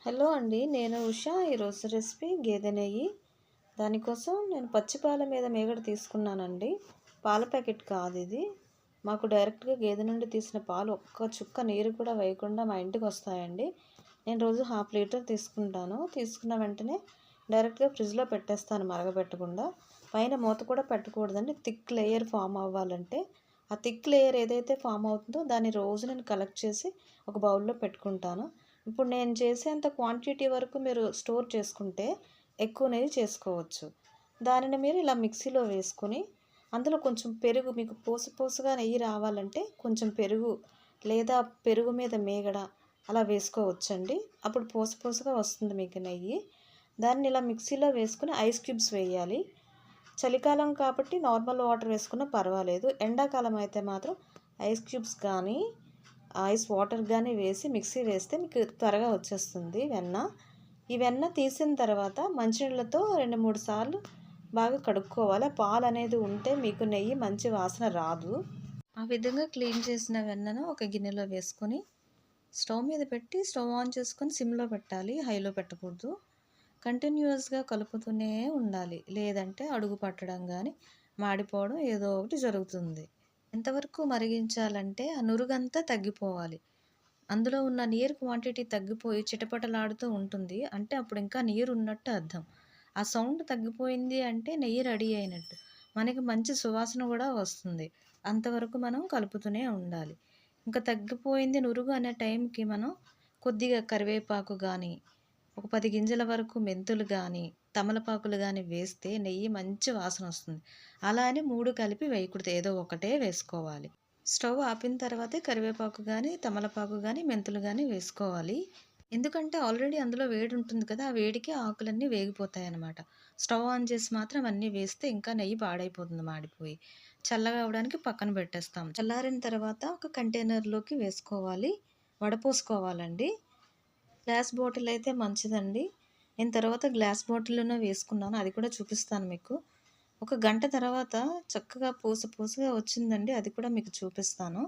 Hello అండి. నేను ఉషా. ఈరోజు రెసిపీ గేదె నెయ్యి. దానికోసం నేను పచ్చి పాల మీద మీగడ తీసుకున్నానండి. పాల ప్యాకెట్ కాదు ఇది. మాకు డైరెక్ట్గా గేదె నుండి తీసిన పాలు ఒక్క చుక్క నీరు కూడా వేయకుండా మా ఇంటికి వస్తాయండి. నేను రోజు హాఫ్ లీటర్ తీసుకుంటాను. తీసుకున్న వెంటనే డైరెక్ట్గా ఫ్రిడ్జ్లో పెట్టేస్తాను మరగబెట్టకుండా. పైన మూత కూడా పెట్టకూడదండి. థిక్ లేయర్ ఫామ్ అవ్వాలంటే ఆ థిక్ లేయర్ ఏదైతే ఫామ్ అవుతుందో దాన్ని రోజు నేను కలెక్ట్ చేసి ఒక బౌల్లో పెట్టుకుంటాను. ఇప్పుడు నేను చేసేంత క్వాంటిటీ వరకు మీరు స్టోర్ చేసుకుంటే ఎక్కువ నెయ్యి చేసుకోవచ్చు. దానిని మీరు ఇలా మిక్సీలో వేసుకొని అందులో కొంచెం పెరుగు, మీకు పోసుగా నెయ్యి రావాలంటే కొంచెం పెరుగు లేదా పెరుగు మీద మీగడ అలా వేసుకోవచ్చండి. అప్పుడు పోసుగా వస్తుంది మీకు నెయ్యి. దాన్ని ఇలా మిక్సీలో వేసుకుని ఐస్ క్యూబ్స్ వేయాలి. చలికాలం కాబట్టి నార్మల్ వాటర్ వేసుకున్నా పర్వాలేదు. ఎండాకాలం అయితే మాత్రం ఐస్ క్యూబ్స్ కానీ ఐస్ వాటర్ కానీ వేసి మిక్సీ వేస్తే మీకు త్వరగా వచ్చేస్తుంది వెన్న. ఈ వెన్న తీసిన తర్వాత మంచినీళ్ళతో 2-3 సార్లు బాగా కడుక్కోవాలి. పాలు అనేది ఉంటే మీకు నెయ్యి మంచి వాసన రాదు. ఆ విధంగా క్లీన్ చేసిన వెన్నను ఒక గిన్నెలో వేసుకొని స్టవ్ మీద పెట్టి స్టవ్ ఆన్ చేసుకొని సిమ్లో పెట్టాలి, హైలో పెట్టకూడదు. కంటిన్యూస్గా కలుపుతూనే ఉండాలి, లేదంటే అడుగు పట్టడం కానీ మాడిపోవడం ఏదో ఒకటి జరుగుతుంది. ఎంతవరకు మరిగించాలంటే ఆ నురుగంతా తగ్గిపోవాలి. అందులో ఉన్న నీరు క్వాంటిటీ తగ్గిపోయి చిటపటలాడుతూ ఉంటుంది. అంటే అప్పుడు ఇంకా నీరు ఉన్నట్టు అర్థం. ఆ సౌండ్ తగ్గిపోయింది అంటే నెయ్యి రెడీ అయినట్టు. మనకి మంచి సువాసన కూడా వస్తుంది. అంతవరకు మనం కలుపుతూనే ఉండాలి. ఇంకా తగ్గిపోయింది నురుగు అనే టైంకి మనం కొద్దిగా కరివేపాకు కానీ, ఒక 10 గింజల వరకు మెంతులు కానీ, తమలపాకులు కానీ వేస్తే నెయ్యి మంచి వాసన వస్తుంది. అలా అని 3 కలిపి వేయకూడదు, ఏదో ఒకటే వేసుకోవాలి. స్టవ్ ఆపిన తర్వాతే కరివేపాకు కానీ, తమలపాకు కానీ, మెంతులు కానీ వేసుకోవాలి. ఎందుకంటే ఆల్రెడీ అందులో వేడి ఉంటుంది కదా, ఆ వేడికి ఆకులన్నీ వేగిపోతాయి అన్నమాట. స్టవ్ ఆన్ చేసి మాత్రం అన్నీ వేస్తే ఇంకా నెయ్యి పాడైపోతుంది, మాడిపోయి. చల్లగా అవ్వడానికి పక్కన పెట్టేస్తాం. చల్లారిన తర్వాత ఒక కంటైనర్లోకి వేసుకోవాలి, వడపోసుకోవాలండి. గ్లాస్ బాటిల్ అయితే మంచిదండి. నేను తర్వాత గ్లాస్ బాటిల్లోనే వేసుకున్నాను, అది కూడా చూపిస్తాను మీకు. ఒక గంట తర్వాత చక్కగా పూసగా వచ్చిందండి, అది కూడా మీకు చూపిస్తాను.